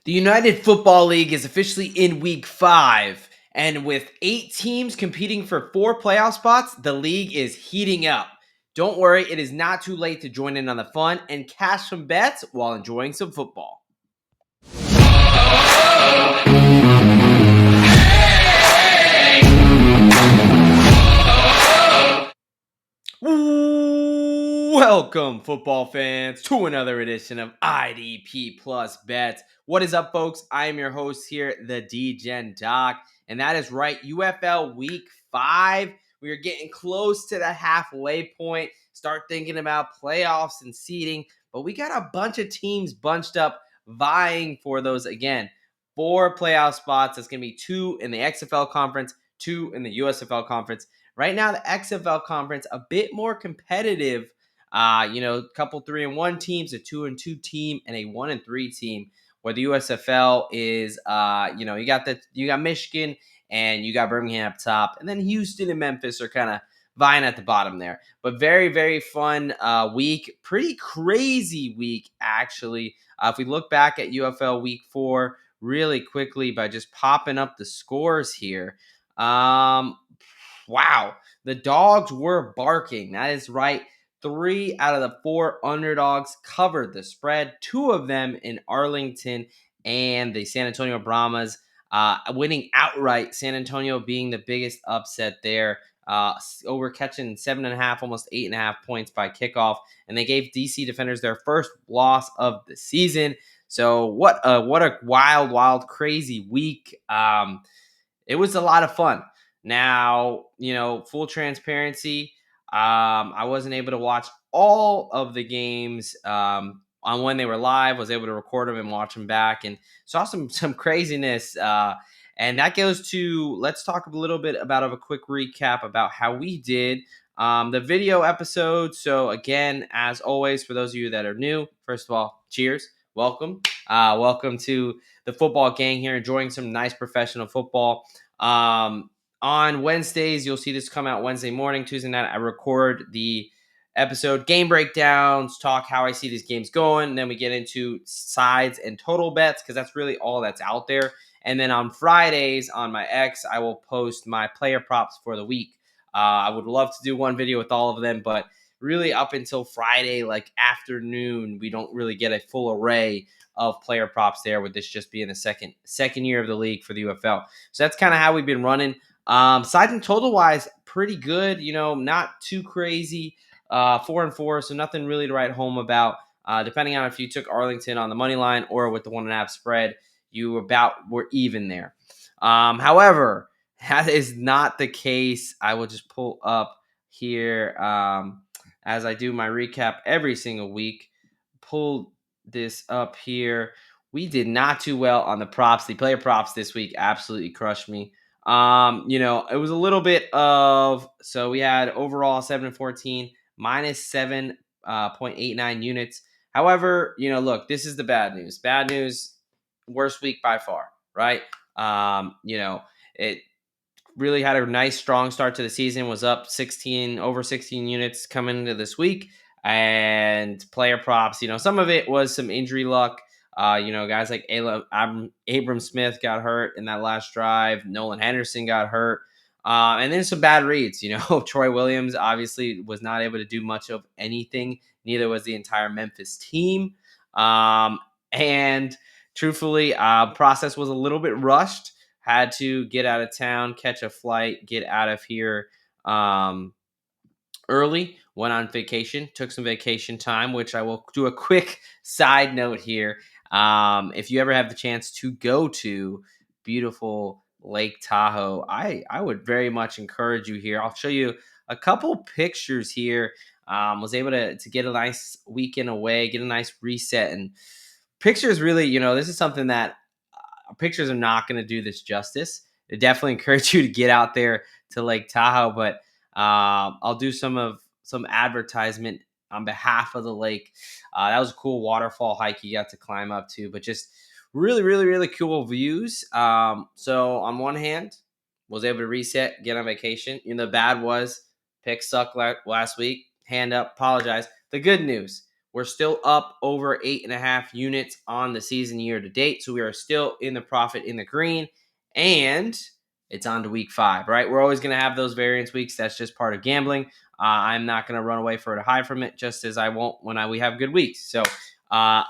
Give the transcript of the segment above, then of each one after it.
The United Football League is officially in week 5, and with 8 teams competing for 4 playoff spots, the league is heating up. Don't worry, it is not too late to join in on the fun and cash some bets while enjoying some football. Welcome, football fans, to another edition of IDP Plus Bets. What is up, folks? I am your host here, the Degen Doc, and that is right, UFL Week 5. We are getting close to the halfway point. Start thinking about playoffs and seeding, but we got a bunch of teams bunched up vying for those, again, 4 playoff spots. That's going to be 2 in the XFL conference, 2 in the USFL conference. Right now, the XFL conference a bit more competitive. A couple 3-1 teams, a 2-2 team, and a 1-3 team. Where the USFL is, you got Michigan and you got Birmingham up top, and then Houston and Memphis are kind of vying at the bottom there. But very, very fun week, pretty crazy week actually. If we look back at UFL Week 4 really quickly by just popping up the scores here. Wow, the dogs were barking. That is right. 3 out of the 4 underdogs covered the spread. 2 of them in Arlington and the San Antonio Brahmas winning outright. San Antonio being the biggest upset there. Over catching 7.5, almost 8.5 points by kickoff, and they gave DC Defenders their first loss of the season. So what a wild, crazy week. It was a lot of fun. Now, full transparency, I wasn't able to watch all of the games on when they were live. Was able to record them and watch them back, and saw some craziness. And that goes to, let's talk a little bit about a quick recap about how we did the video episode. So again, as always, for those of you that are new, first of all, cheers, welcome, welcome to the football gang here, enjoying some nice professional football. On Wednesdays, you'll see this come out Wednesday morning. Tuesday night, I record the episode game breakdowns, talk how I see these games going. And then we get into sides and total bets because that's really all that's out there. And then on Fridays on my X, I will post my player props for the week. I would love to do one video with all of them, but really up until Friday, like afternoon, we don't really get a full array of player props there, with this just being the second year of the league for the UFL. So that's kind of how we've been running. Sides and total wise, pretty good. Not too crazy. 4-4, so nothing really to write home about. Depending on if you took Arlington on the money line or with the 1.5 spread, you were even there. However, that is not the case. I will just pull up here as I do my recap every single week. Pull this up here. We did not do well on the props. The player props this week absolutely crushed me. It was a little bit of, so we had overall 7-14 minus 7.89 units. However, look, this is the bad news. Bad news, worst week by far, right? It really had a nice strong start to the season, was up over 16 units coming into this week. And player props, some of it was some injury luck. Guys like Abram Smith got hurt in that last drive. Nolan Henderson got hurt. And then some bad reads. Troy Williams obviously was not able to do much of anything. Neither was the entire Memphis team. And truthfully, process was a little bit rushed. Had to get out of town, catch a flight, get out of here early. Went on vacation, took some vacation time, which I will do a quick side note here. If you ever have the chance to go to beautiful Lake Tahoe, I would very much encourage you here. I'll show you a couple pictures here. Was able to get a nice weekend away, get a nice reset, and pictures really, this is something that pictures are not going to do this justice. I definitely encourage you to get out there to Lake Tahoe, but I'll do some advertisement on behalf of the lake. That was a cool waterfall hike you got to climb up to, but just really, really, really cool views. So on one hand, was able to reset, get on vacation. The bad was picks sucked last week. Hand up, apologize. The good news, We're still up over 8.5 units on the season year to date. So we are still in the profit in the green. And it's on to week 5, right? We're always going to have those variance weeks. That's just part of gambling. I'm not going to run away for to hide from it, just as I won't when we have good weeks. So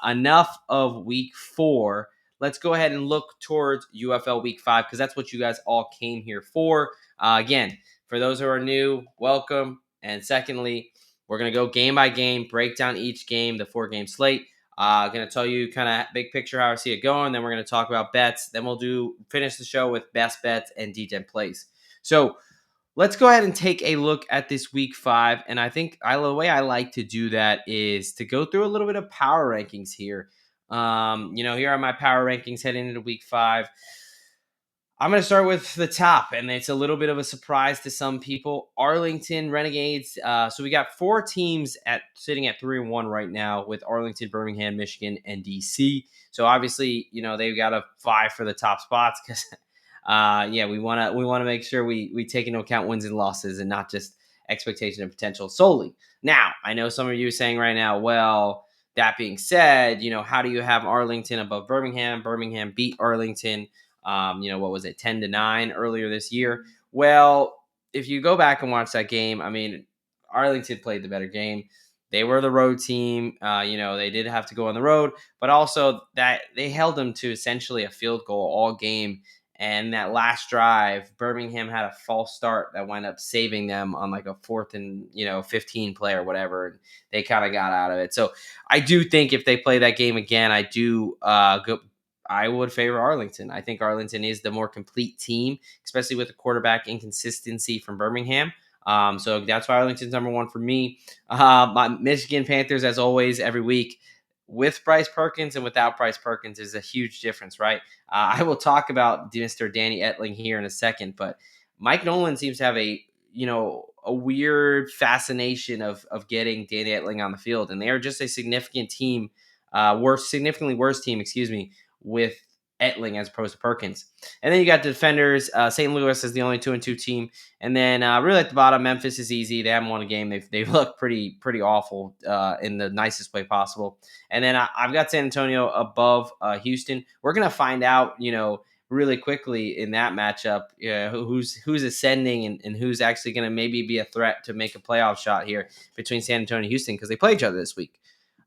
enough of week 4. Let's go ahead and look towards UFL week 5 because that's what you guys all came here for. Again, for those who are new, welcome. And secondly, we're going to go game by game, break down each game, the 4-game slate. Going to tell you kind of big picture how I see it going. Then we're going to talk about bets. Then we'll finish the show with best bets and Degen plays. So let's go ahead and take a look at this week 5. And I think the way I like to do that is to go through a little bit of power rankings here. Here are my power rankings heading into week 5. I'm going to start with the top, and it's a little bit of a surprise to some people. Arlington Renegades. So we got 4 teams sitting at 3-1 right now with Arlington, Birmingham, Michigan, and DC. So obviously, they've got to vie for the top spots because, we want to make sure we take into account wins and losses and not just expectation and potential solely. Now, I know some of you are saying right now, well, that being said, how do you have Arlington above Birmingham? Birmingham beat Arlington. What was it, 10-9 earlier this year? Well, if you go back and watch that game, I mean, Arlington played the better game. They were the road team. They did have to go on the road, but also that they held them to essentially a field goal all game. And that last drive, Birmingham had a false start that wound up saving them on like a 4th and 15 play or whatever. And they kind of got out of it. So I do think if they play that game again, I would favor Arlington. I think Arlington is the more complete team, especially with the quarterback inconsistency from Birmingham. So that's why Arlington's number 1 for me. My Michigan Panthers, as always, every week with Bryce Perkins and without Bryce Perkins is a huge difference, right? I will talk about Mr. Danny Etling here in a second, but Mike Nolan seems to have a weird fascination of getting Danny Etling on the field, and they are just a significant team, significantly worse team, with Etling as opposed to Perkins. And then you got the defenders. St. Louis is the only 2-2 team. And then really at the bottom, Memphis is easy. They haven't won a game. They've looked pretty awful in the nicest way possible. And then I've got San Antonio above Houston. We're going to find out, really quickly in that matchup, who's ascending and who's actually going to maybe be a threat to make a playoff shot here between San Antonio and Houston because they play each other this week.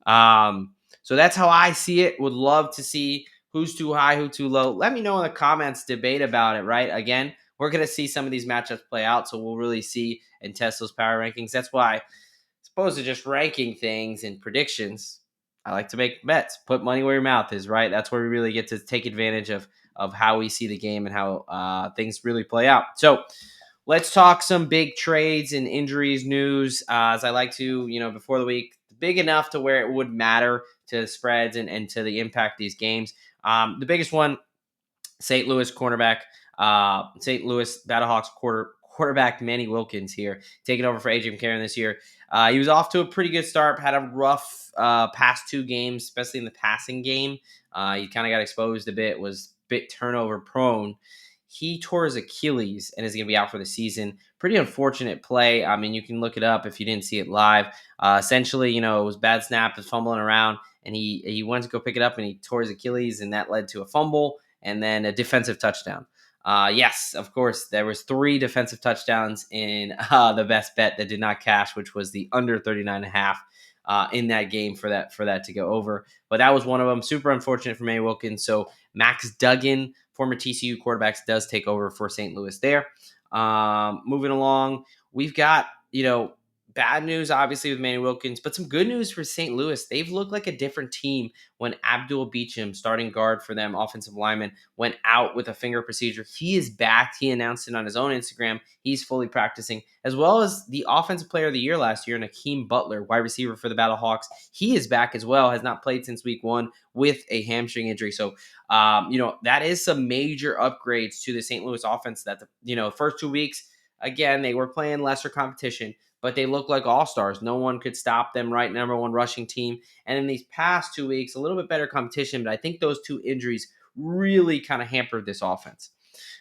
So that's how I see it. Would love to see who's too high, who's too low. Let me know in the comments, debate about it, right? Again, we're going to see some of these matchups play out, so we'll really see and test those power rankings. That's why, as opposed to just ranking things and predictions, I like to make bets. Put money where your mouth is, right? That's where we really get to take advantage of how we see the game and how things really play out. So let's talk some big trades and injuries news, as I like to, before the week, big enough to where it would matter to the spreads and to the impact of these games. The biggest one, St. Louis cornerback, St. Louis Battlehawks quarterback Manny Wilkins here, taking over for AJ McCarron this year. He was off to a pretty good start, had a rough past 2 games, especially in the passing game. He kind of got exposed a bit, was a bit turnover prone. He tore his Achilles and is going to be out for the season. Pretty unfortunate play. I mean, you can look it up if you didn't see it live. Essentially, it was bad snap, was fumbling around, and he went to go pick it up, and he tore his Achilles, and that led to a fumble and then a defensive touchdown. Yes, of course, there was 3 defensive touchdowns in the best bet that did not cash, which was the under 39.5 in that game for that to go over. But that was one of them. Super unfortunate for Manny Wilkins. So Max Duggan, former TCU quarterbacks, does take over for St. Louis there. Moving along, we've got, bad news, obviously, with Manny Wilkins, but some good news for St. Louis. They've looked like a different team when Abdul Beecham, starting guard for them, offensive lineman, went out with a finger procedure. He is back. He announced it on his own Instagram. He's fully practicing, as well as the offensive player of the year last year, Nakeem Butler, wide receiver for the Battlehawks. He is back as well, has not played since week 1 with a hamstring injury. So, that is some major upgrades to the St. Louis offense that, first 2 weeks, again, they were playing lesser competition, but they look like all-stars. No one could stop them, right? Number 1 rushing team. And in these past 2 weeks, a little bit better competition, but I think those 2 injuries really kind of hampered this offense.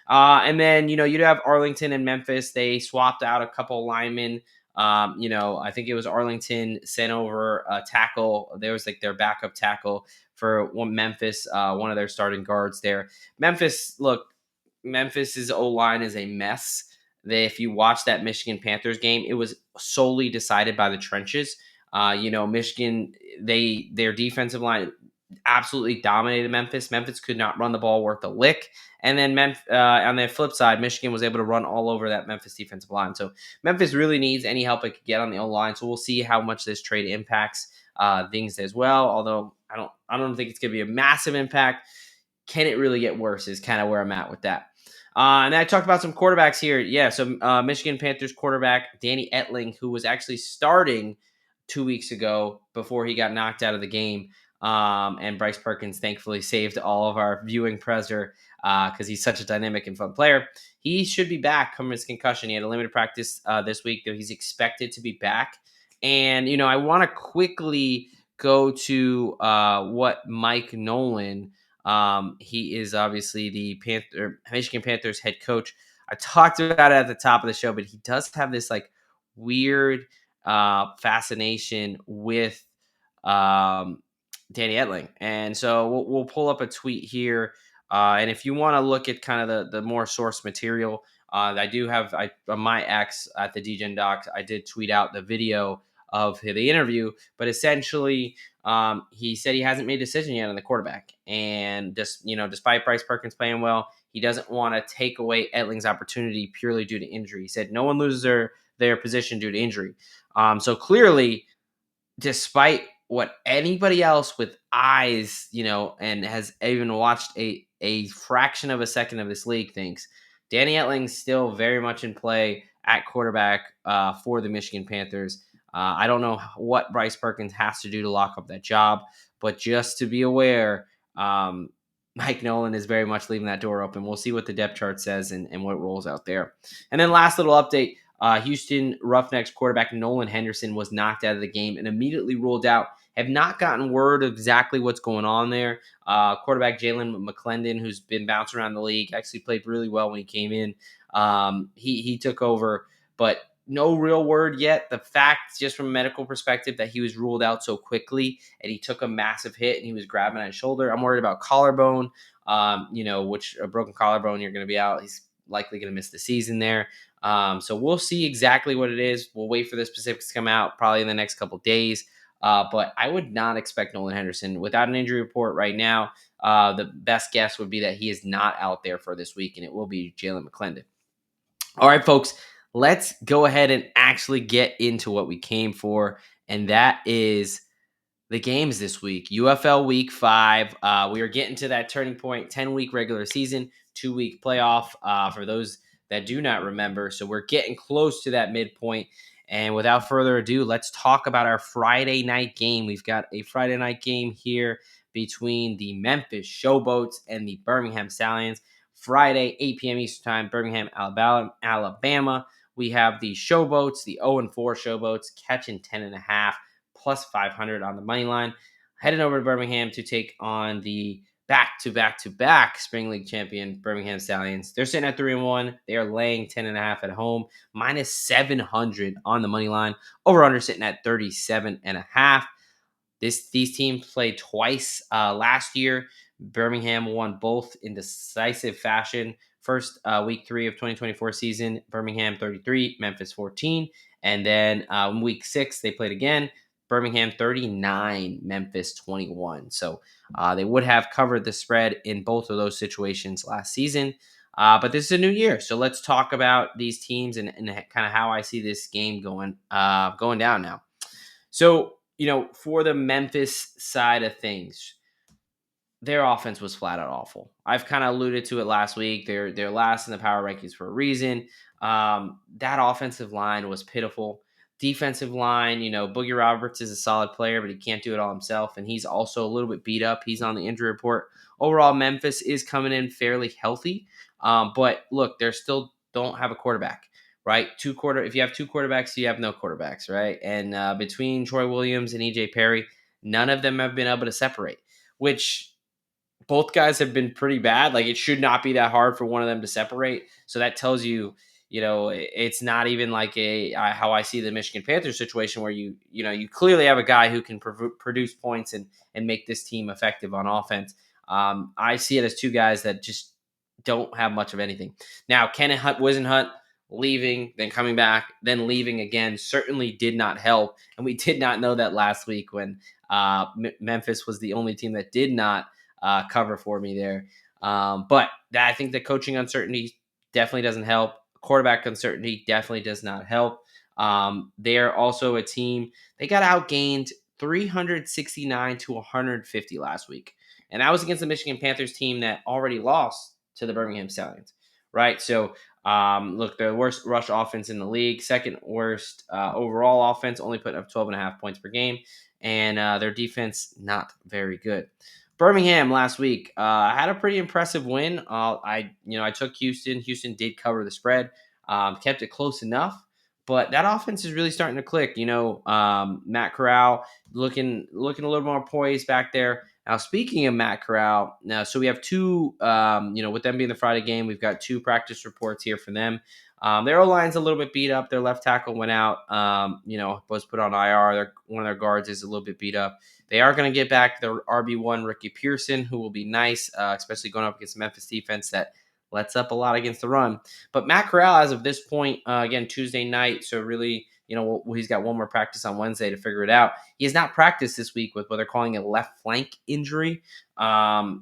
And then, you'd have Arlington and Memphis. They swapped out a couple linemen I think it was Arlington sent over a tackle. There was like their backup tackle for Memphis, one of their starting guards there. Memphis's O line is a mess. If you watch that Michigan Panthers game, it was solely decided by the trenches. Michigan, their defensive line absolutely dominated Memphis. Memphis could not run the ball worth a lick. And then on the flip side, Michigan was able to run all over that Memphis defensive line. So Memphis really needs any help it could get on the O line. So we'll see how much this trade impacts things as well. Although I don't think it's going to be a massive impact. Can it really get worse? Is kind of where I'm at with that. And I talked about some quarterbacks here. Yeah, so Michigan Panthers quarterback Danny Etling, who was actually starting 2 weeks ago before he got knocked out of the game. And Bryce Perkins thankfully saved all of our viewing pleasure because he's such a dynamic and fun player. He should be back from his concussion. He had a limited practice this week, though he's expected to be back. And, I want to quickly go to what Mike Nolan, he is obviously the Michigan Panthers head coach. I talked about it at the top of the show, but he does have this like weird fascination with Danny Etling. And so we'll pull up a tweet here. And if you want to look at kind of the more source material, I do have on my X at the Degen Doc, I did tweet out the video of the interview, but essentially he said he hasn't made a decision yet on the quarterback. And just, despite Bryce Perkins playing well, he doesn't want to take away Etling's opportunity purely due to injury. He said no one loses their position due to injury. So clearly, despite what anybody else with eyes, and has even watched a fraction of a second of this league thinks, Danny Etling's still very much in play at quarterback for the Michigan Panthers. I don't know what Bryce Perkins has to do to lock up that job, but just to be aware, Mike Nolan is very much leaving that door open. We'll see what the depth chart says and what rolls out there. And then last little update, Houston Roughnecks quarterback Nolan Henderson was knocked out of the game and immediately ruled out. Have not gotten word of exactly what's going on there. Quarterback Jalen McClendon, who's been bouncing around the league, actually played really well when he came in. He took over, but no real word yet. The fact, just from a medical perspective, that he was ruled out so quickly and he took a massive hit and he was grabbing at his shoulder. I'm worried about collarbone, which a broken collarbone, you're going to be out. He's likely going to miss the season there. So we'll see exactly what it is. We'll wait for the specifics to come out probably in the next couple of days. But I would not expect Nolan Henderson without an injury report right now. The best guess would be that he is not out there for this week, and it will be Jalen McClendon. All right, folks, let's go ahead and actually get into what we came for, and that is the games this week. UFL Week 5. We are getting to that turning point, 10-week regular season, 2-week playoff for those that do not remember. So we're getting close to that midpoint. And without further ado, let's talk about our Friday night game. We've got a Friday night game here between the Memphis Showboats and the Birmingham Stallions. Friday, 8 p.m. Eastern Time, Birmingham, Alabama. We have the Showboats, the 0-4 Showboats, catching 10.5, plus 500 on the money line. Heading over to Birmingham to take on the back-to-back Spring League champion Birmingham Stallions. They're sitting at 3-1. They are laying 10.5 at home, minus 700 on the money line. Over/under sitting at 37.5. These teams played twice last year. Birmingham won both in decisive fashion. First, week 3 of 2024 season, Birmingham 33, Memphis 14. And then week 6, they played again. Birmingham 39, Memphis 21. So they would have covered the spread in both of those situations last season. But this is a new year. So let's talk about these teams and kind of how I see this game going down now. So, for the Memphis side of things, their offense was flat out awful. I've kind of alluded to it last week. They're last in the power rankings for a reason. That offensive line was pitiful. Defensive line, Boogie Roberts is a solid player, but he can't do it all himself, and he's also a little bit beat up. He's on the injury report. Overall, Memphis is coming in fairly healthy, but look, they still don't have a quarterback, right? If you have two quarterbacks, you have no quarterbacks, right? And between Troy Williams and EJ Perry, none of them have been able to separate, which both guys have been pretty bad. Like, it should not be that hard for one of them to separate. So that tells you, it's not even like how I see the Michigan Panthers situation where you clearly have a guy who can produce points and make this team effective on offense. I see it as two guys that just don't have much of anything. Now, Kenneth Wisenhunt leaving, then coming back, then leaving again certainly did not help, and we did not know that last week when Memphis was the only team that did not cover for me there. But I think the coaching uncertainty definitely doesn't help. Quarterback uncertainty definitely does not help. They're also a team, they got outgained 369 to 150 last week. And that was against the Michigan Panthers team that already lost to the Birmingham Stallions, right? So, look, the worst rush offense in the league, second worst overall offense, only putting up 12.5 points per game. And their defense, not very good. Birmingham last week had a pretty impressive win. I took Houston. Houston did cover the spread, kept it close enough, but that offense is really starting to click. Matt Corral looking a little more poised back there. Now, speaking of Matt Corral, so we have two. With them being the Friday game, we've got two practice reports here for them. Their O-line's a little bit beat up. Their left tackle went out. Was put on IR. One of their guards is a little bit beat up. They are going to get back their RB1, Ricky Pearson, who will be nice, especially going up against the Memphis defense that lets up a lot against the run. But Matt Corral, as of this point, again, Tuesday night, so really, he's got one more practice on Wednesday to figure it out. He has not practiced this week with what they're calling a left flank injury. I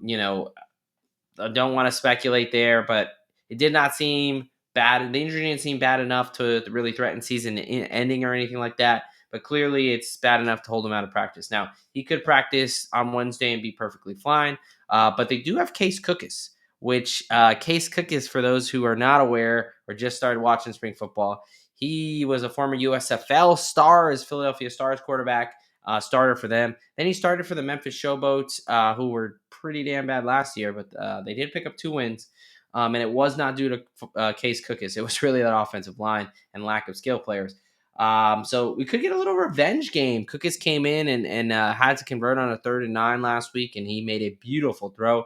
don't want to speculate there, but it did not seem bad. The injury didn't seem bad enough to really threaten season ending or anything like that. But clearly, it's bad enough to hold him out of practice. Now, he could practice on Wednesday and be perfectly fine. But they do have Case Cookus, which Case Cookus, for those who are not aware or just started watching spring football, he was a former USFL star as Philadelphia Stars quarterback, starter for them. Then he started for the Memphis Showboats, who were pretty damn bad last year, but they did pick up 2 wins. And it was not due to Case Cookus. It was really that offensive line and lack of skill players. So we could get a little revenge game. Cookus came in and had to convert on a 3rd and 9 last week, and he made a beautiful throw.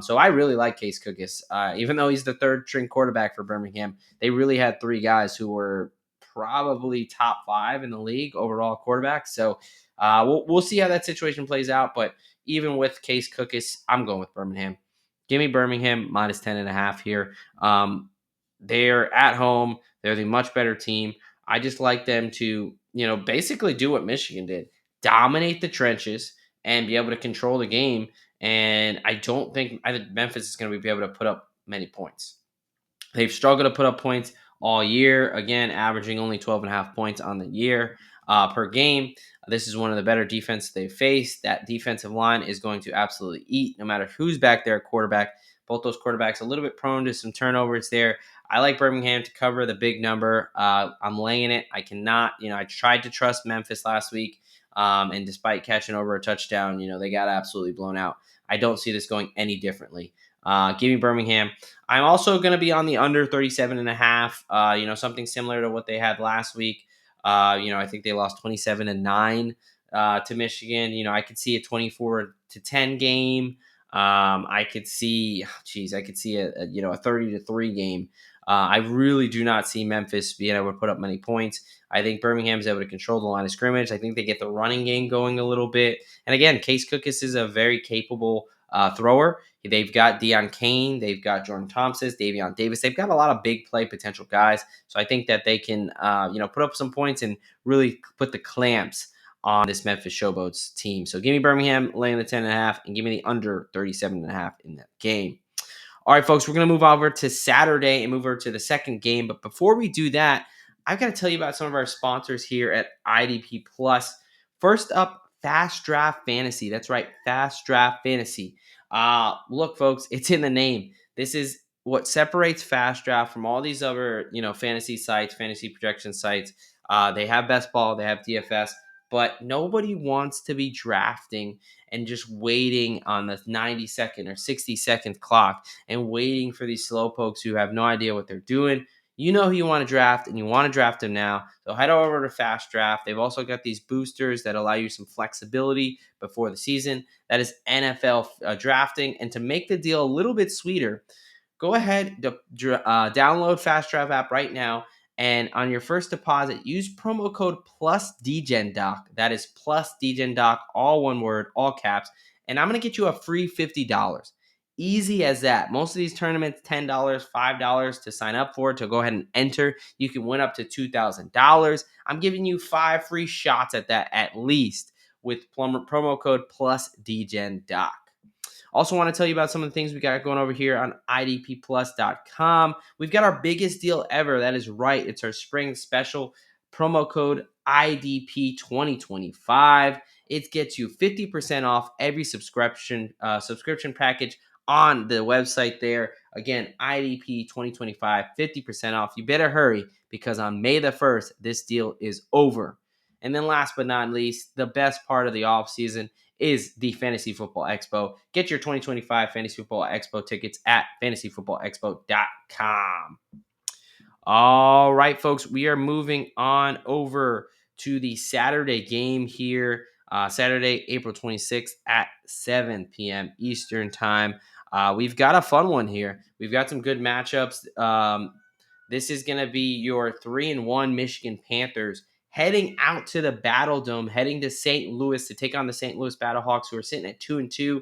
So I really like Case Cookus. Even though he's the 3rd string quarterback for Birmingham, they really had 3 guys who were probably top 5 in the league overall quarterbacks. So we'll see how that situation plays out. But even with Case Cookus, I'm going with Birmingham. Give me Birmingham minus 10.5 here. They're at home. They're the much better team. I just like them to, basically do what Michigan did. Dominate the trenches and be able to control the game. And I think Memphis is going to be able to put up many points. They've struggled to put up points all year. Again, averaging only 12.5 points on the year per game. This is one of the better defenses they've faced. That defensive line is going to absolutely eat no matter who's back there at quarterback. Both those quarterbacks a little bit prone to some turnovers there. I like Birmingham to cover the big number. I'm laying it. I cannot, I tried to trust Memphis last week. And despite catching over a touchdown, they got absolutely blown out. I don't see this going any differently. Give me Birmingham. I'm also going to be on the under 37.5. Something similar to what they had last week. I think they lost 27-9 to Michigan. I could see a 24-10 game. I could see a 30-3 game. I really do not see Memphis being able to put up many points. I think Birmingham's able to control the line of scrimmage. I think they get the running game going a little bit. And again, Case Cookus is a very capable thrower. They've got Deion Kane. They've got Jordan Thompson, Davion Davis. They've got a lot of big play potential guys. So I think that they can, put up some points and really put the clamps on this Memphis Showboats team. So give me Birmingham laying the 10.5 and give me the under 37.5 in that game. All right, folks, we're going to move over to Saturday and move over to the second game. But before we do that, I've got to tell you about some of our sponsors here at IDP Plus. First up, Fast Draft Fantasy. That's right, Fast Draft Fantasy. Look, folks, it's in the name. This is what separates Fast Draft from all these other, fantasy sites, fantasy projection sites. They have Best Ball, they have DFS, but nobody wants to be drafting and just waiting on the 90-second or 60-second clock and waiting for these slowpokes who have no idea what they're doing. You know who you want to draft, and you want to draft them now. So head over to Fast Draft. They've also got these boosters that allow you some flexibility before the season. That is NFL drafting. And to make the deal a little bit sweeter, go ahead, download Fast Draft app right now. And on your first deposit, use promo code plus Degen Doc. That is plus Degen Doc, all one word, all caps. And I'm going to get you a free $50. Easy as that. Most of these tournaments, $10, $5 to sign up for, to go ahead and enter. You can win up to $2,000. I'm giving you 5 free shots at that at least with promo code plus Degen Doc. Also, want to tell you about some of the things we got going over here on idpplus.com. We've got our biggest deal ever. That is right. It's our spring special, promo code IDP2025. It gets you 50% off every subscription package on the website there. Again, IDP 2025, 50% off. You better hurry because on May the 1st, this deal is over. And then last but not least, the best part of the off season is the Fantasy Football Expo. Get your 2025 Fantasy Football Expo tickets at fantasyfootballexpo.com. All right, folks, we are moving on over to the Saturday game here. Saturday, April 26th at 7 p.m. Eastern Time. We've got a fun one here. We've got some good matchups. This is going to be your 3-1 Michigan Panthers heading out to the Battle Dome, heading to St. Louis to take on the St. Louis Battlehawks, who are sitting at 2-2.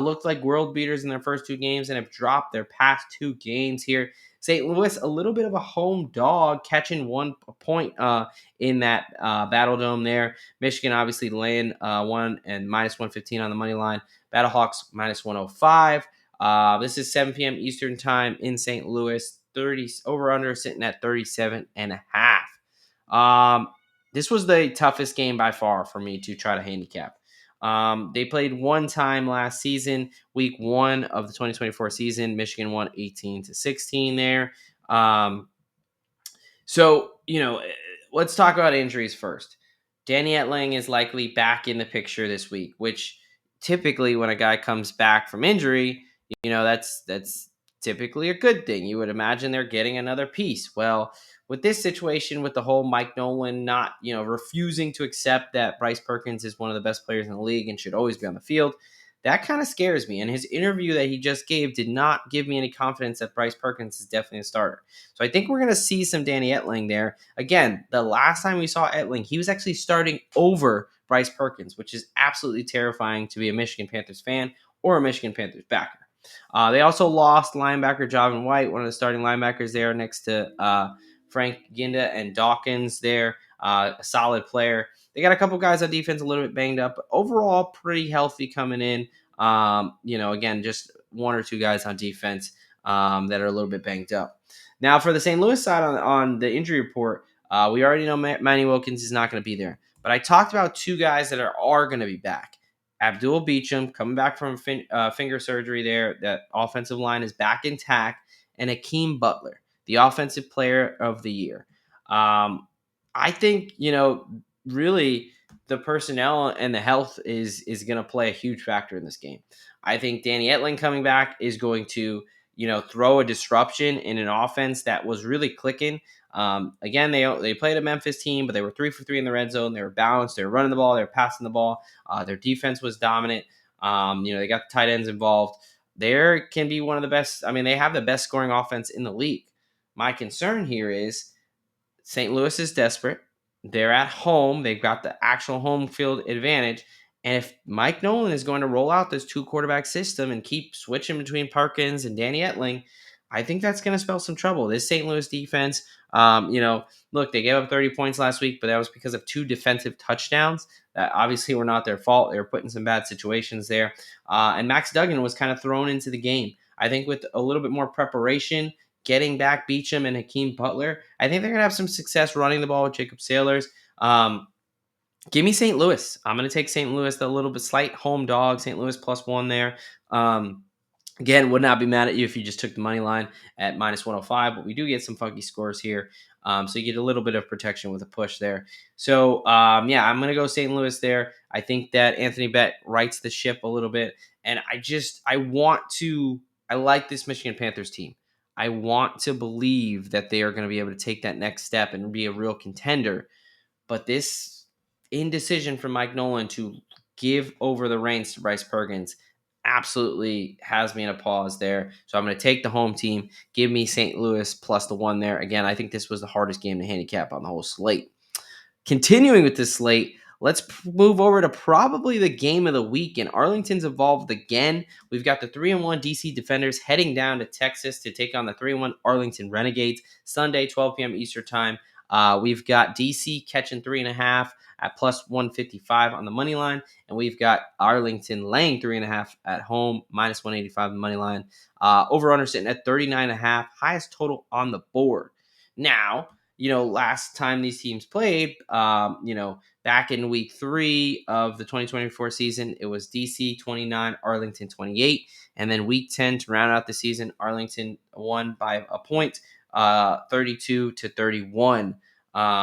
Looked like world beaters in their first 2 games and have dropped their past 2 games here. St. Louis, a little bit of a home dog, catching 1 point in that Battle Dome there. Michigan obviously laying 1 and minus 115 on the money line. Battlehawks minus 105. This is 7 p.m. Eastern Time in St. Louis. 30 over under sitting at 37 and a half. This was the toughest game by far for me to try to handicap. They played 1 time last season, week 1 of the 2024 season. Michigan won 18-16 there. So, let's talk about injuries first. Danny Etling is likely back in the picture this week, which typically when a guy comes back from injury, that's typically a good thing. You would imagine they're getting another piece. Well, with this situation, with the whole Mike Nolan not, refusing to accept that Bryce Perkins is one of the best players in the league and should always be on the field, that kind of scares me. And his interview that he just gave did not give me any confidence that Bryce Perkins is definitely a starter. So I think we're going to see some Danny Etling there. Again, the last time we saw Etling, he was actually starting over Bryce Perkins, which is absolutely terrifying to be a Michigan Panthers fan or a Michigan Panthers backer. They also lost linebacker Javin White, one of the starting linebackers there next to Frank Ginda and Dawkins there, a solid player. They got a couple guys on defense a little bit banged up, but overall pretty healthy coming in. Again, just 1 or 2 guys on defense that are a little bit banged up. Now, for the St. Louis side on the injury report, we already know Manny Wilkins is not going to be there. But I talked about 2 guys that are going to be back. Abdul Beecham coming back from finger surgery there. That offensive line is back intact. And Hakeem Butler, the offensive player of the year. I think, really the personnel and the health is going to play a huge factor in this game. I think Danny Etling coming back is going to, throw a disruption in an offense that was really clicking. Again, they played a Memphis team, but they were 3 for 3 in the red zone. They were balanced. They were running the ball. They were passing the ball. Their defense was dominant. They got the tight ends involved. There can be one of the best. I mean, they have the best scoring offense in the league. My concern here is St. Louis is desperate. They're at home. They've got the actual home field advantage. And if Mike Nolan is going to roll out this 2-quarterback system and keep switching between Perkins and Danny Etling, I think that's going to spell some trouble. This St. Louis defense, look, they gave up 30 points last week, but that was because of 2 defensive touchdowns that obviously were not their fault. They were put in some bad situations there. And Max Duggan was kind of thrown into the game. I think with a little bit more preparation, getting back Beecham and Hakeem Butler, I think they're going to have some success running the ball with Jacob Sailors. Give me St. Louis. I'm going to take St. Louis, the little bit slight home dog, St. Louis +1 there. Again, would not be mad at you if you just took the money line at minus 105, but we do get some funky scores here. So you get a little bit of protection with a push there. So, I'm going to go St. Louis there. I think that Anthony Bett rights the ship a little bit. And I like this Michigan Panthers team. I want to believe that they are going to be able to take that next step and be a real contender. But this indecision from Mike Nolan to give over the reins to Bryce Perkins, absolutely has me in a pause there. So I'm going to take the home team. Give me St. Louis plus the 1 there. Again, I think this was the hardest game to handicap on the whole slate. Continuing with this slate, let's move over to probably the game of the week. And Arlington's evolved again. We've got the 3-1 DC Defenders heading down to Texas to take on the 3-1 Arlington Renegades Sunday, 12 p.m. Eastern time. We've got DC catching 3.5 at plus 155 on the money line, and we've got Arlington laying 3.5 at home, minus 185 on the money line. Over under sitting at 39.5, highest total on the board. Now, last time these teams played, back in week 3 of the 2024 season, it was DC 29, Arlington 28. And then week 10 to round out the season, Arlington won by a point, 32-31.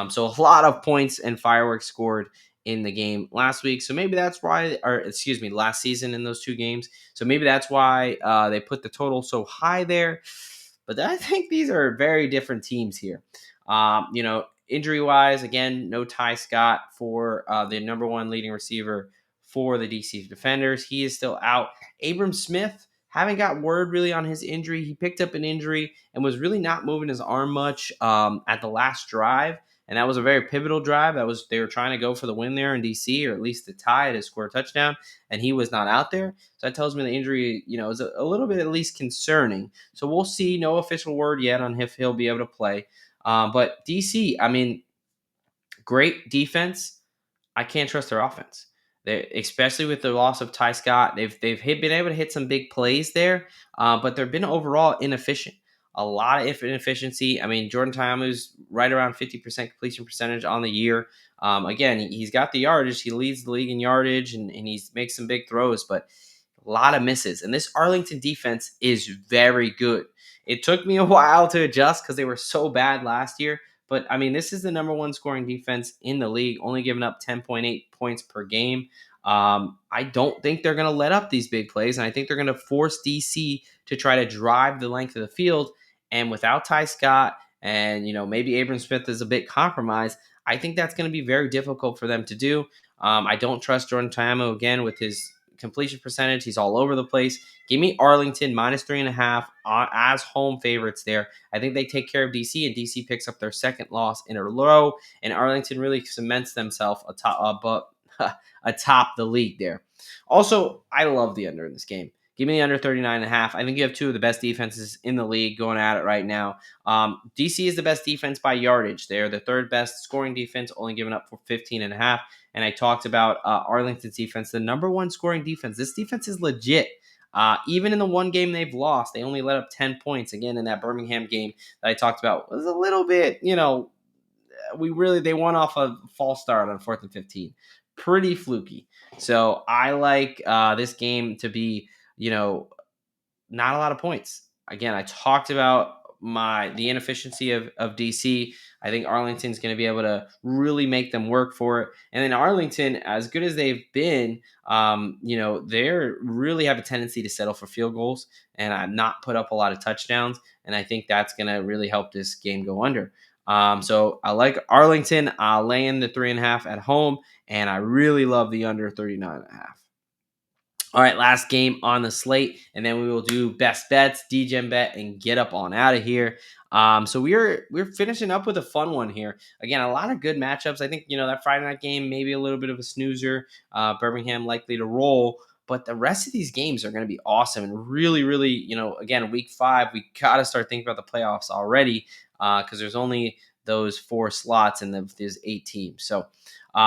So a lot of points and fireworks scored in the game last week. So maybe that's why, last season in those two games. So maybe that's why they put the total so high there. But I think these are very different teams here. Injury wise, again, no Ty Scott for the number one leading receiver for the DC Defenders. He is still out. Abram Smith, haven't got word really on his injury. He picked up an injury and was really not moving his arm much at the last drive. And that was a very pivotal drive. They were trying to go for the win there in DC, or at least the tie to score a touchdown, and he was not out there. So that tells me the injury, is a little bit at least concerning. So we'll see. No official word yet on if he'll be able to play. But DC, great defense. I can't trust their offense. Especially with the loss of Ty Scott, they've been able to hit some big plays there, but they've been overall inefficient. A lot of inefficiency. Jordan Ta'amu's right around 50% completion percentage on the year. Again, he's got the yardage. He leads the league in yardage, and he makes some big throws, but a lot of misses. And this Arlington defense is very good. It took me a while to adjust because they were so bad last year. But, this is the number one scoring defense in the league, only giving up 10.8 points per game. I don't think they're going to let up these big plays, and I think they're going to force DC to try to drive the length of the field. And without Ty Scott and, maybe Abram Smith is a bit compromised, I think that's going to be very difficult for them to do. I don't trust Jordan Ta'amu, again, with his completion percentage. He's all over the place. Give me Arlington minus 3.5 as home favorites there. I think they take care of DC, and DC picks up their second loss in a row, and Arlington really cements themselves atop the league there. Also, I love the under in this game. Give me the under 39.5. I think you have two of the best defenses in the league going at it right now. DC is the best defense by yardage. They're the third best scoring defense, only giving up for 15.5. And I talked about Arlington's defense, the number one scoring defense. This defense is legit. Even in the one game they've lost, they only let up 10 points. Again, in that Birmingham game that I talked about, was a little bit, they won off a false start on 4th and 15. Pretty fluky. So I like this game to be, not a lot of points. Again, I talked about the inefficiency of DC. I think Arlington's going to be able to really make them work for it. And then Arlington, as good as they've been, they really have a tendency to settle for field goals and not put up a lot of touchdowns. And I think that's going to really help this game go under. So I like Arlington laying the 3.5 at home, and I really love the under 39.5. All right, last game on the slate, and then we will do best bets, DGen bet, and get up on out of here. So we're finishing up with a fun one here. Again, a lot of good matchups. I think that Friday night game maybe a little bit of a snoozer. Birmingham likely to roll, but the rest of these games are going to be awesome and really, really. Again, week 5, we got to start thinking about the playoffs already because there's only those 4 slots and there's 8 teams. So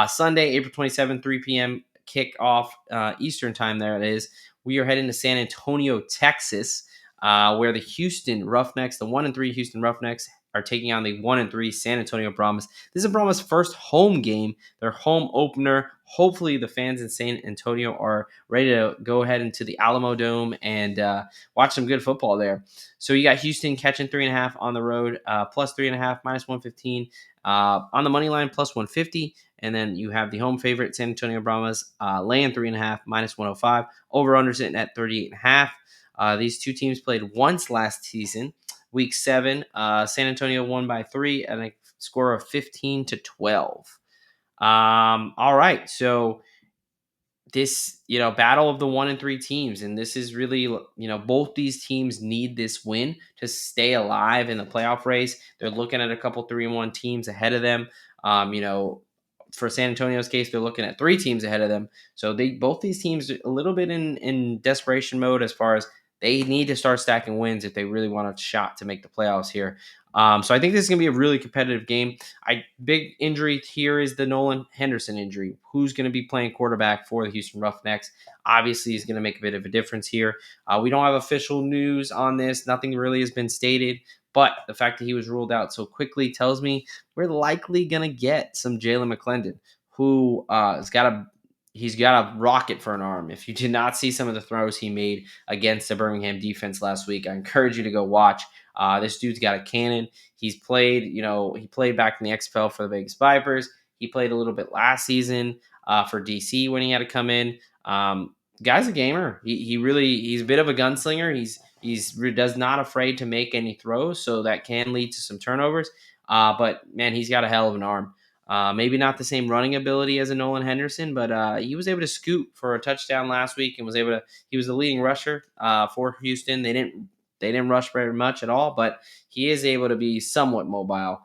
Sunday, April 27th, 3 p.m. kickoff Eastern time. There it is. We are heading to San Antonio, Texas, where the Houston Roughnecks, the 1-3 Houston Roughnecks, are taking on the 1-3 San Antonio Brahmas. This is Brahmas' first home game, their home opener. Hopefully, the fans in San Antonio are ready to go ahead into the Alamo Dome and watch some good football there. So you got Houston catching 3.5 on the road, plus 3.5, minus 115. On the money line, plus 150. And then you have the home favorite, San Antonio Brahmas, laying 3.5, minus 105. Over-under sitting at 38.5. These two teams played once last season. Week 7, San Antonio won by 3 and a score of 15-12. All right, so this, battle of the 1 and 3 teams. And this is really, both these teams need this win to stay alive in the playoff race. They're looking at a couple 3-1 teams ahead of them. For San Antonio's case, they're looking at 3 teams ahead of them. So both these teams are a little bit in desperation mode as far as they need to start stacking wins if they really want a shot to make the playoffs here. So I think this is going to be a really competitive game. Big injury here is the Nolan Henderson injury. Who's going to be playing quarterback for the Houston Roughnecks? Obviously, he's going to make a bit of a difference here. We don't have official news on this. Nothing really has been stated. But the fact that he was ruled out so quickly tells me we're likely going to get some Jalen McClendon, who he's got a rocket for an arm. If you did not see some of the throws he made against the Birmingham defense last week, I encourage you to go watch. This dude's got a cannon. He's played, he played back in the XFL for the Vegas Vipers. He played a little bit last season for DC when he had to come in. Guy's a gamer. He's a bit of a gunslinger. He's does not afraid to make any throws, so that can lead to some turnovers. But man, he's got a hell of an arm. Maybe not the same running ability as a Nolan Henderson, but he was able to scoot for a touchdown last week and he was the leading rusher for Houston. They didn't rush very much at all, but he is able to be somewhat mobile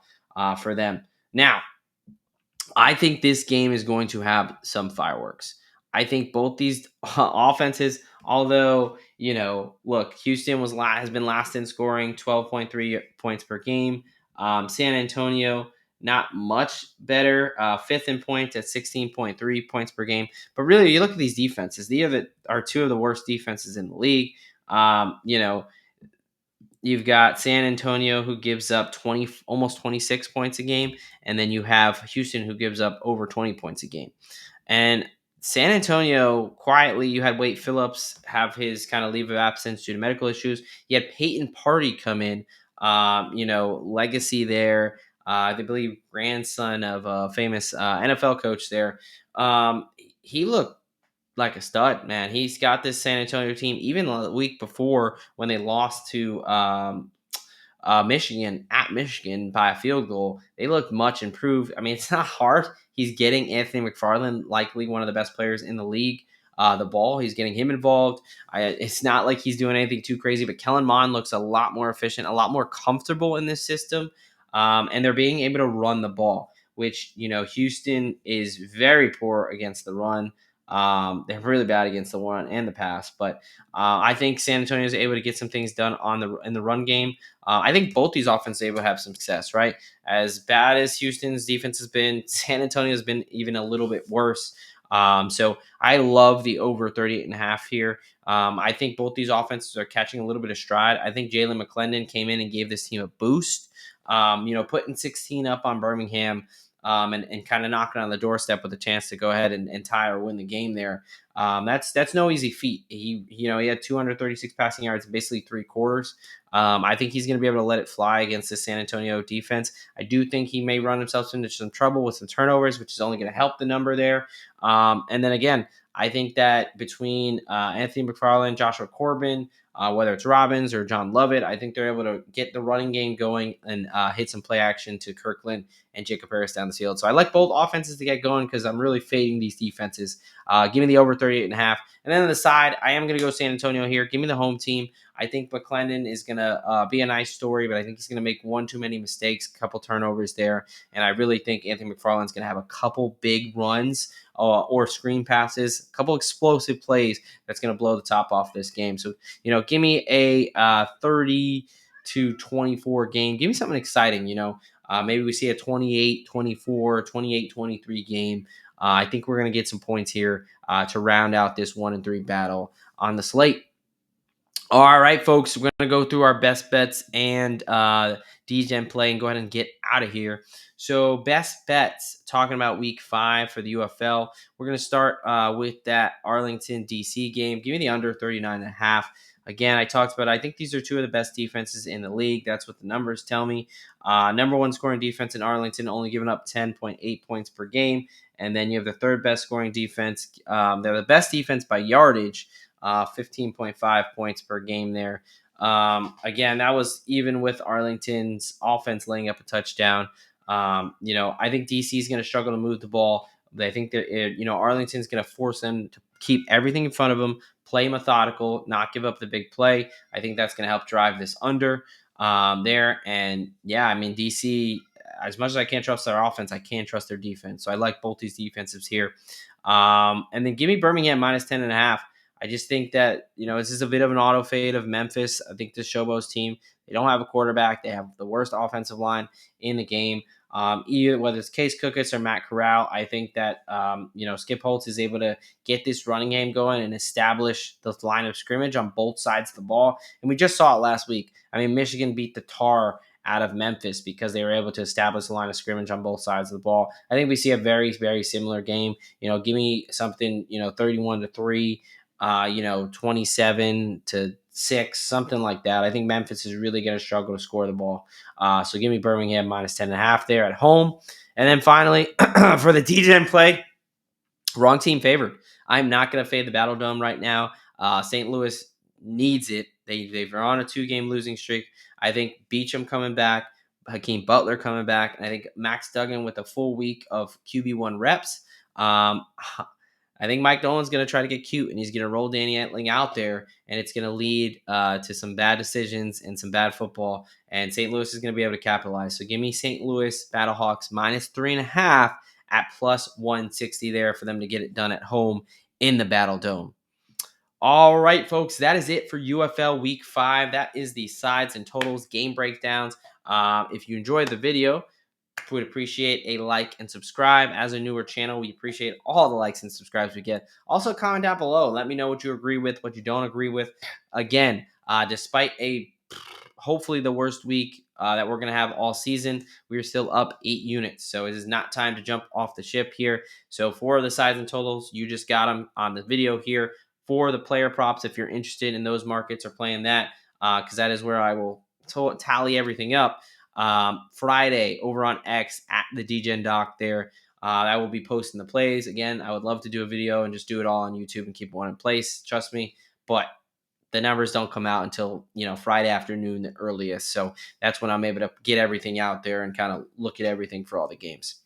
for them. Now, I think this game is going to have some fireworks. I think both these offenses, although, look, Houston has been last in scoring, 12.3 points per game. San Antonio, not much better, fifth in points at 16.3 points per game. But really, you look at these defenses. These are two of the worst defenses in the league. You've got San Antonio, who gives up almost 26 points a game, and then you have Houston, who gives up over 20 points a game. And San Antonio, quietly, you had Wade Phillips have his kind of leave of absence due to medical issues. You had Peyton Party come in, legacy there. I believe grandson of a famous NFL coach there. He looked like a stud, man. He's got this San Antonio team. Even the week before when they lost to Michigan at Michigan by a field goal, they looked much improved. I mean, it's not hard. He's getting Anthony McFarland, likely one of the best players in the league, the ball. He's getting him involved. It's not like he's doing anything too crazy, but Kellen Mond looks a lot more efficient, a lot more comfortable in this system, and they're being able to run the ball, which, Houston is very poor against the run. They're really bad against the run and the pass, but I think San Antonio is able to get some things done in the run game. I think both these offenses are able to have some success, right? As bad as Houston's defense has been, San Antonio has been even a little bit worse. So I love the over 38.5 here. I think both these offenses are catching a little bit of stride. I think Jalen McClendon came in and gave this team a boost. Putting 16 up on Birmingham, and kind of knocking on the doorstep with a chance to go ahead and tie or win the game there. That's no easy feat. He had 236 passing yards in basically 3 quarters. I think he's going to be able to let it fly against the San Antonio defense. I do think he may run himself into some trouble with some turnovers, which is only going to help the number there. And then again, I think that between Anthony McFarland, Joshua Corbin, whether it's Robbins or John Lovett, I think they're able to get the running game going and hit some play action to Kirkland and Jacob Harris down the field. So I like both offenses to get going because I'm really fading these defenses. Give me the over 38.5. And then on the side, I am going to go San Antonio here. Give me the home team. I think McClendon is going to be a nice story, but I think he's going to make one too many mistakes, a couple turnovers there. And I really think Anthony McFarland's going to have a couple big runs or screen passes, a couple explosive plays that's going to blow the top off this game. So, give me a 30-24 game. Give me something exciting, maybe we see a 28-24, 28-23 game. I think we're going to get some points here to round out this 1-3 battle on the slate. All right, folks, we're going to go through our best bets and DGen play and go ahead and get out of here. So best bets, talking about week 5 for the UFL. We're going to start with that Arlington, DC game. Give me the under 39.5. Again, I talked about, I think these are two of the best defenses in the league. That's what the numbers tell me. Number 1 scoring defense in Arlington, only giving up 10.8 points per game. And then you have the third best scoring defense. They're the best defense by yardage, 15.5 points per game there. Again, that was even with Arlington's offense laying up a touchdown. I think DC is going to struggle to move the ball. I think that Arlington's going to force them to keep everything in front of them, play methodical, not give up the big play. I think that's going to help drive this under there. And yeah, I mean, DC, as much as I can't trust their offense, I can't trust their defense. So I like both these defensives here. And then give me Birmingham minus 10.5. I just think that, this is a bit of an auto fade of Memphis. I think this Showbo's team, they don't have a quarterback. They have the worst offensive line in the game. Either whether it's Case Cookus or Matt Corral, I think that Skip Holtz is able to get this running game going and establish the line of scrimmage on both sides of the ball. And we just saw it last week. I mean, Michigan beat the tar out of Memphis because they were able to establish the line of scrimmage on both sides of the ball. I think we see a very, very similar game. Give me something 31-3, 27-6, something like that. I think Memphis is really going to struggle to score the ball. So give me Birmingham minus 10.5 there at home. And then finally, for the Degen play, wrong team favored. I'm not going to fade the Battle Dome right now. St. Louis needs it. They're on a 2-game losing streak. I think Beacham coming back, Hakeem Butler coming back, and I think Max Duggan with a full week of QB1 reps. I think Mike Nolan's going to try to get cute, and he's going to roll Danny Etling out there, and it's going to lead to some bad decisions and some bad football, and St. Louis is going to be able to capitalize. So give me St. Louis Battlehawks minus 3.5 at plus 160 there for them to get it done at home in the Battle Dome. All right, folks, that is it for UFL Week 5. That is the sides and totals game breakdowns. If you enjoyed the video, we would appreciate a like and subscribe. As a newer channel, we appreciate all the likes and subscribes we get. Also, comment down below. Let me know what you agree with, what you don't agree with. Again, despite hopefully the worst week that we're going to have all season, we are still up 8 units. So it is not time to jump off the ship here. So for the sides and totals, you just got them on the video here. For the player props, if you're interested in those markets or playing that, because that is where I will tally everything up. Friday over on X at the Degen Doc there. I will be posting the plays. Again, I would love to do a video and just do it all on YouTube and keep one in place. Trust me. But the numbers don't come out until, Friday afternoon, the earliest. So that's when I'm able to get everything out there and kind of look at everything for all the games.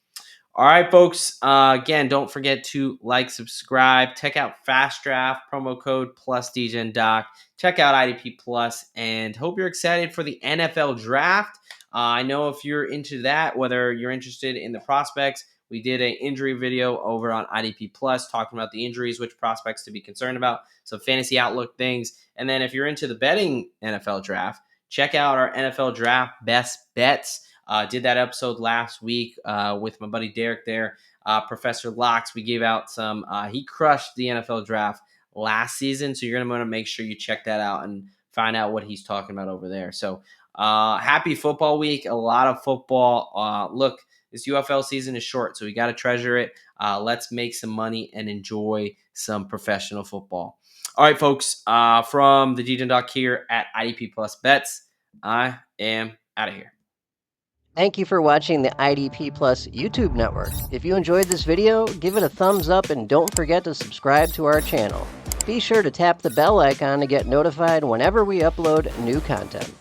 All right, folks. Again, don't forget to like, subscribe, check out Fast Draft, promo code plus Degen Doc. Check out IDP Plus, and hope you're excited for the NFL Draft. I know if you're into that, whether you're interested in the prospects, we did an injury video over on IDP Plus talking about the injuries, which prospects to be concerned about, some fantasy outlook things. And then if you're into the betting NFL Draft, check out our NFL Draft Best Bets. Did that episode last week with my buddy Derek there, Professor Locks. We gave out some, he crushed the NFL Draft last season, so you're going to want to make sure you check that out and find out what he's talking about over there. So happy football week, a lot of football. Look, this UFL season is short, so we got to treasure it. Let's make some money and enjoy some professional football. All right, folks, from the Degen Doc here at IDP Plus Bets, I am out of here. Thank you for watching the IDP Plus YouTube network. If you enjoyed this video, give it a thumbs up and don't forget to subscribe to our channel. Be sure to tap the bell icon to get notified whenever we upload new content.